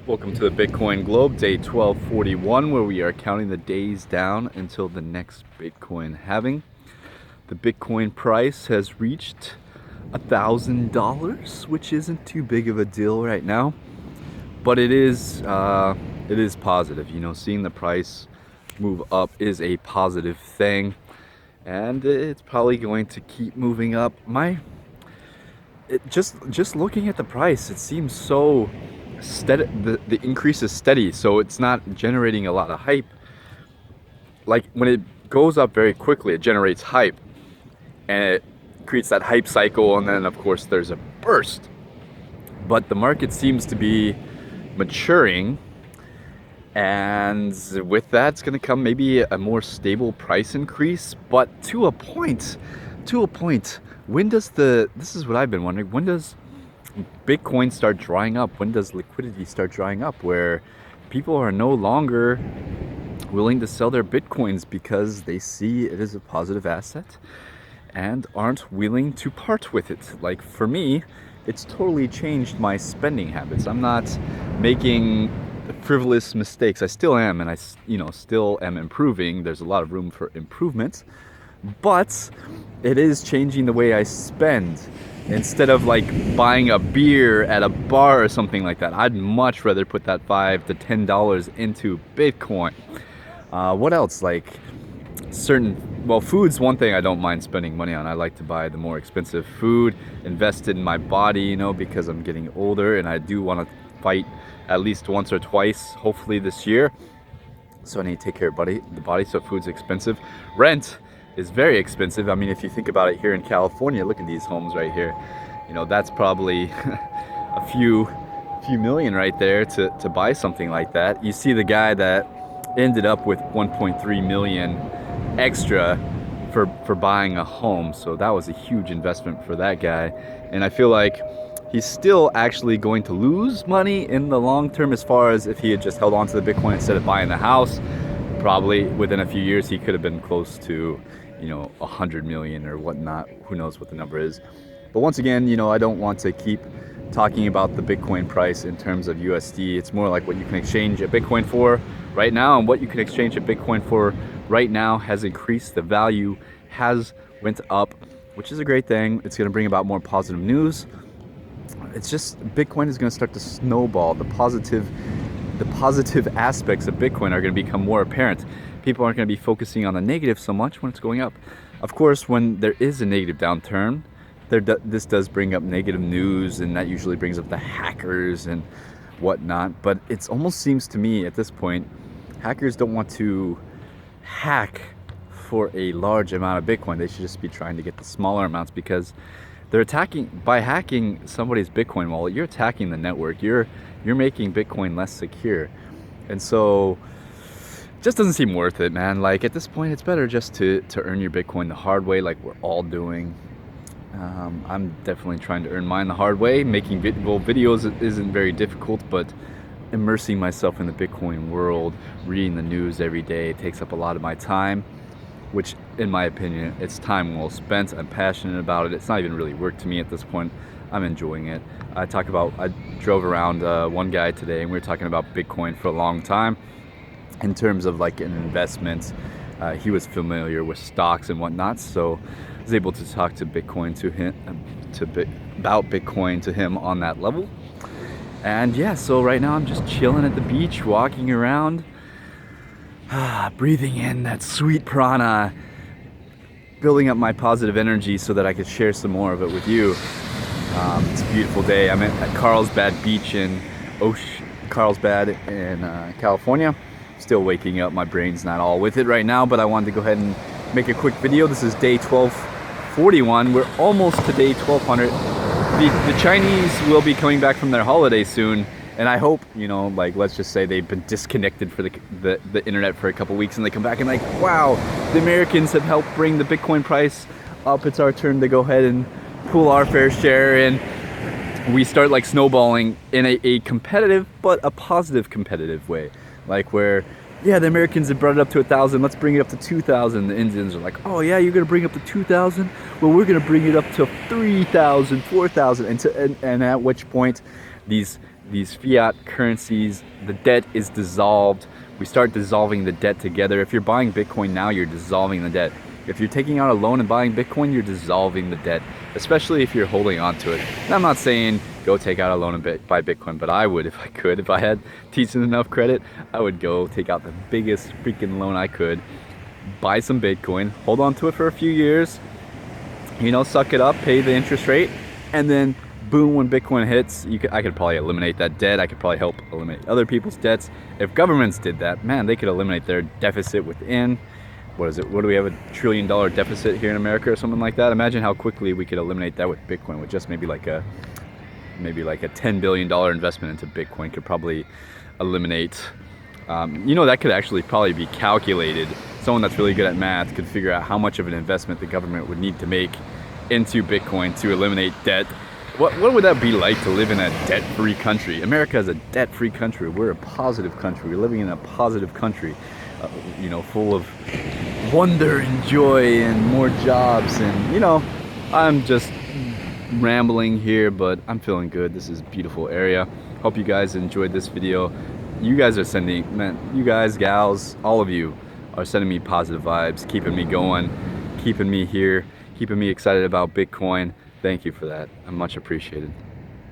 Welcome to the Bitcoin Globe, day 1241, where we are counting the days down until the next Bitcoin halving. The Bitcoin price has reached $1,000, which isn't too big of a deal right now, but it is positive. You know, seeing the price move up is a positive thing, and it's probably going to keep moving up. Just looking at the price, it seems so steady. The increase is steady, so it's not generating a lot of hype. Like when it goes up very quickly, it generates hype and it creates that hype cycle, and then of course there's a burst. But the market seems to be maturing, and with that it's going to come maybe a more stable price increase, but to a point. When does this is what I've been wondering, when does Bitcoin start drying up? When does liquidity start drying up, where people are no longer willing to sell their Bitcoins because they see it as a positive asset and aren't willing to part with it? Like for me, it's totally changed my spending habits. I'm not making frivolous mistakes. I still am, and I still am improving. There's a lot of room for improvement, but it is changing the way I spend. Instead of like buying a beer at a bar or something like that, I'd much rather put that $5 to $10 into Bitcoin. What else? Like food's one thing I don't mind spending money on. I like to buy the more expensive food, invest in my body, because I'm getting older and I do want to fight at least once or twice, hopefully this year. So I need to take care of the body, so food's expensive. Rent is very expensive. I mean, if you think about it, here in California, look at these homes right here. That's probably a few million right there to buy something like that. You see the guy that ended up with 1.3 million extra for buying a home. So that was a huge investment for that guy. And I feel like he's still actually going to lose money in the long term, as far as if he had just held on to the Bitcoin instead of buying the house. Probably within a few years he could have been close to 100 million or whatnot. Who knows what the number is. But once again, I don't want to keep talking about the Bitcoin price in terms of USD. It's more like what you can exchange a Bitcoin for right now, and what you can exchange a Bitcoin for right now has increased. The value has went up, which is a great thing. It's going to bring about more positive news. It's just Bitcoin is going to start to snowball. The positive aspects of Bitcoin are going to become more apparent. People aren't going to be focusing on the negative so much when it's going up. Of course, when there is a negative downturn, this does bring up negative news, and that usually brings up the hackers and whatnot. But it almost seems to me at this point, hackers don't want to hack for a large amount of Bitcoin. They should just be trying to get the smaller amounts, because they're attacking. By hacking somebody's Bitcoin wallet, you're attacking the network. You're making Bitcoin less secure. And so it just doesn't seem worth it, man. Like at this point, it's better just to earn your Bitcoin the hard way, like we're all doing. I'm definitely trying to earn mine the hard way. Making videos isn't very difficult, but immersing myself in the Bitcoin world, reading the news every day, takes up a lot of my time, which in my opinion, it's time well spent. I'm passionate about it. It's not even really work to me at this point. I'm enjoying it. I drove around one guy today, and we were talking about Bitcoin for a long time in terms of like an investment. He was familiar with stocks and whatnot, so I was able to talk to Bitcoin to him about Bitcoin to him on that level. And yeah, so right now I'm just chilling at the beach, walking around, breathing in that sweet prana, building up my positive energy so that I could share some more of it with you. It's a beautiful day. I'm at Carlsbad Beach in Carlsbad in California. Still waking up. My brain's not all with it right now, but I wanted to go ahead and make a quick video. This is day 1241. We're almost to day 1200. The Chinese will be coming back from their holiday soon, and I hope, let's just say they've been disconnected for the internet for a couple weeks, and they come back and like, wow, the Americans have helped bring the Bitcoin price up. It's our turn to go ahead and pull our fair share, and we start like snowballing in a competitive but a positive competitive way, like where the Americans have brought it up to 1,000, let's bring it up to 2,000. The Indians are like, oh yeah, you're gonna bring it up to 2,000, well we're gonna bring it up to 3,000, 4,000, and at which point these these fiat currencies, the debt is dissolved. We start dissolving the debt together. If you're buying Bitcoin now, you're dissolving the debt. If you're taking out a loan and buying Bitcoin, you're dissolving the debt, especially if you're holding on to it. And I'm not saying go take out a loan and buy Bitcoin, but I would if I could. If I had decent enough credit, I would go take out the biggest freaking loan I could, buy some Bitcoin, hold on to it for a few years, you know, suck it up, pay the interest rate, and then boom, when Bitcoin hits, I could probably eliminate that debt. I could probably help eliminate other people's debts. If governments did that, man, they could eliminate their deficit within, what is it? What do we have, $1 trillion deficit here in America or something like that? Imagine how quickly we could eliminate that with Bitcoin, with just maybe like a $10 billion investment into Bitcoin could probably eliminate. You know, that could actually probably be calculated. Someone that's really good at math could figure out how much of an investment the government would need to make into Bitcoin to eliminate debt. What would that be like to live in a debt-free country? America is a debt-free country. We're a positive country. We're living in a positive country, you know, full of wonder and joy and more jobs. And, you know, I'm just rambling here, but I'm feeling good. This is a beautiful area. Hope you guys enjoyed this video. You guys are sending, man, you guys, gals, all of you are sending me positive vibes, keeping me going, keeping me here, keeping me excited about Bitcoin. Thank you for that. I'm much appreciated.